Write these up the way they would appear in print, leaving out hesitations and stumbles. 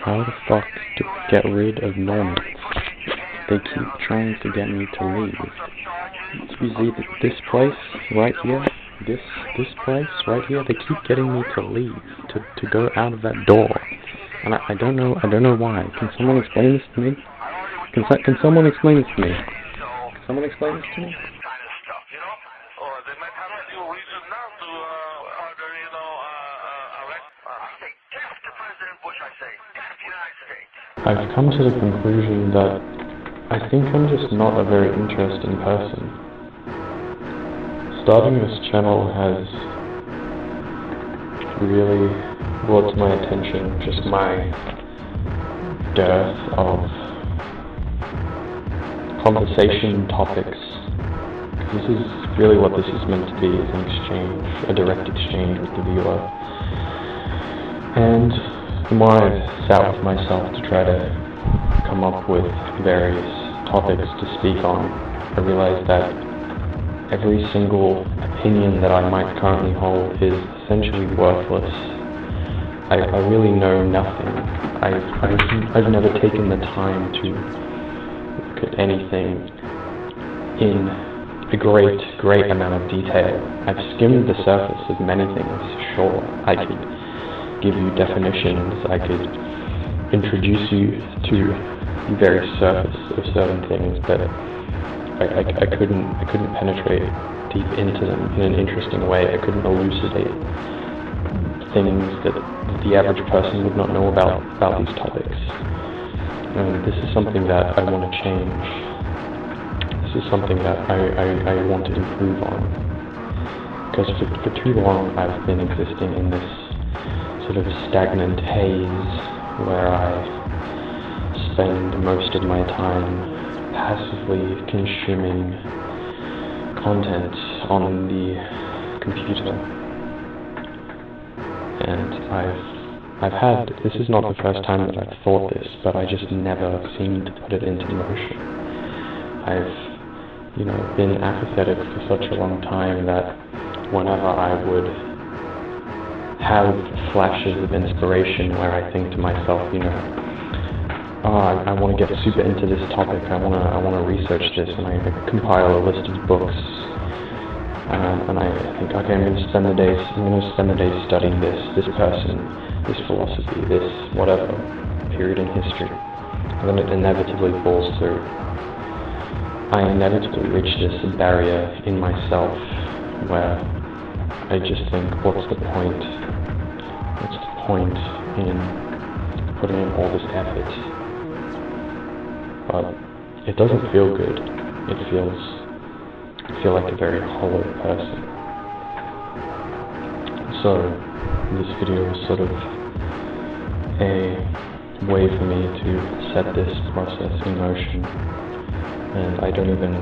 How the fuck to get rid of laments? They keep trying to get me to leave. You see this place right here? This place right here? They keep getting me to leave, to go out of that door. And I don't know why. Can someone explain this to me? Can someone explain this to me? Can someone explain this to me? I've come to the conclusion that I think I'm just not a very interesting person. Starting this channel has really brought to my attention just my dearth of conversation topics. This is really what this is meant to be, is an exchange, a direct exchange with the viewer. And the more I've sat with myself to try to come up with various topics to speak on, I realized that every single opinion that I might currently hold is essentially worthless. I really know nothing. I've never taken the time to look at anything in a great amount of detail. I've skimmed the surface of many things, sure. I could give you definitions, I could introduce you to the very surface of certain things, but I couldn't penetrate deep into them in an interesting way. I couldn't elucidate things that the average person would not know about these topics. This is something that I want to change. This is something that I want to improve on. Because for too long I've been existing in this sort of stagnant haze where I spend most of my time passively consuming content on the computer. And I've had, this is not the first time that I've thought this, but I just never seem to put it into motion. I've, been apathetic for such a long time that whenever I would have flashes of inspiration where I think to myself, I want to get super into this topic, I want to research this, and I compile a list of books, and I think, okay, I'm going to spend the day studying this person, this philosophy, this whatever period in history, and then it inevitably falls through. I inevitably reach this barrier in myself where I just think, what's the point? What's the point in putting in all this effort? But it doesn't feel good. I feel like a very hollow person. So this video is sort of a way for me to set this process in motion. And I don't even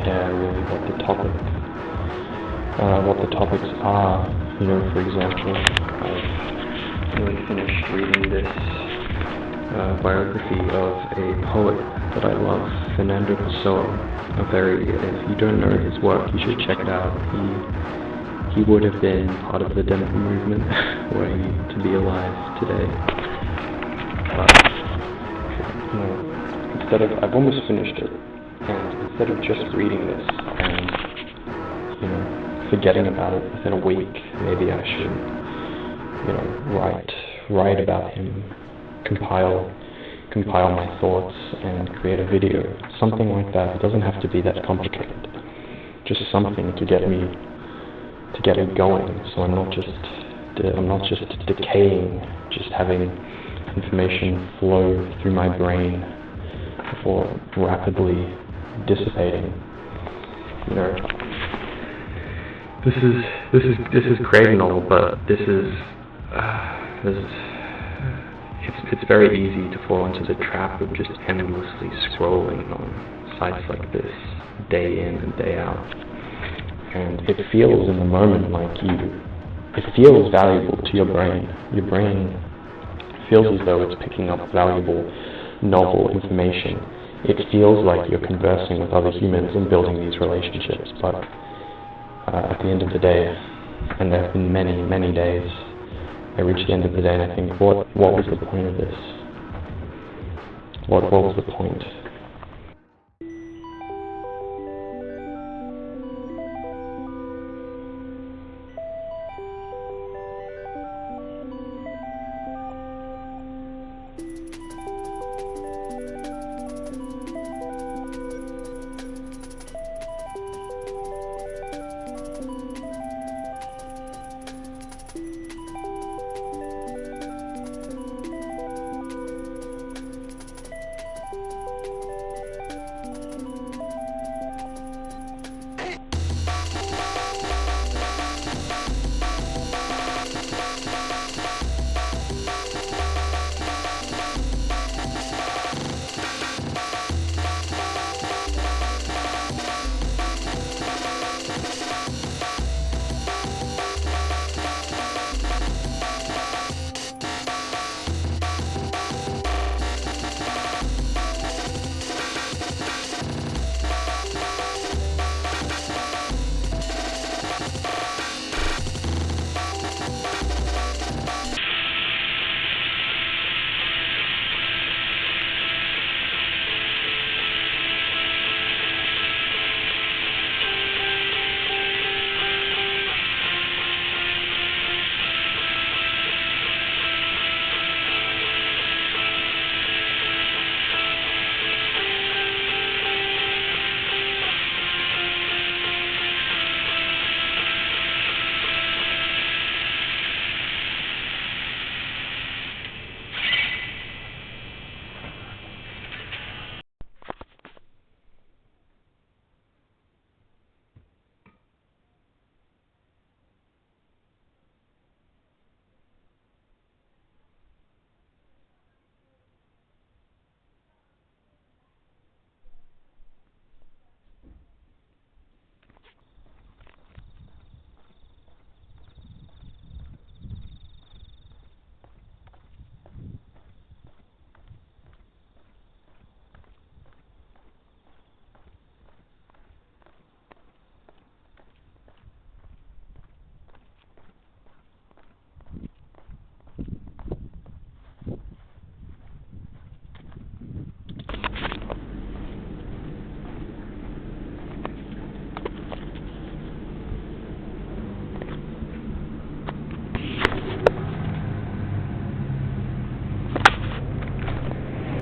care really what the topics are. For example, I've really finished reading this biography of a poet that I love, Fernando Pessoa. If you don't know his work, you should check it out. He would have been part of the Demo movement were he to be alive today. I've almost finished it, and instead of just reading this and, forgetting about it within a week, maybe I should, write about him, compile my thoughts, and create a video, something like that. It doesn't have to be that complicated, just something to get me going, so I'm not just decaying, just having information flow through my brain before rapidly dissipating. This is great and all, but it's very easy to fall into the trap of just endlessly scrolling on sites like this, day in and day out. And it feels in the moment like it feels valuable to your brain. Your brain feels as though it's picking up valuable, novel information. It feels like you're conversing with other humans and building these relationships, but at the end of the day, and there have been many, many days I reach the end of the day and I think, what was the point of this? What was the point?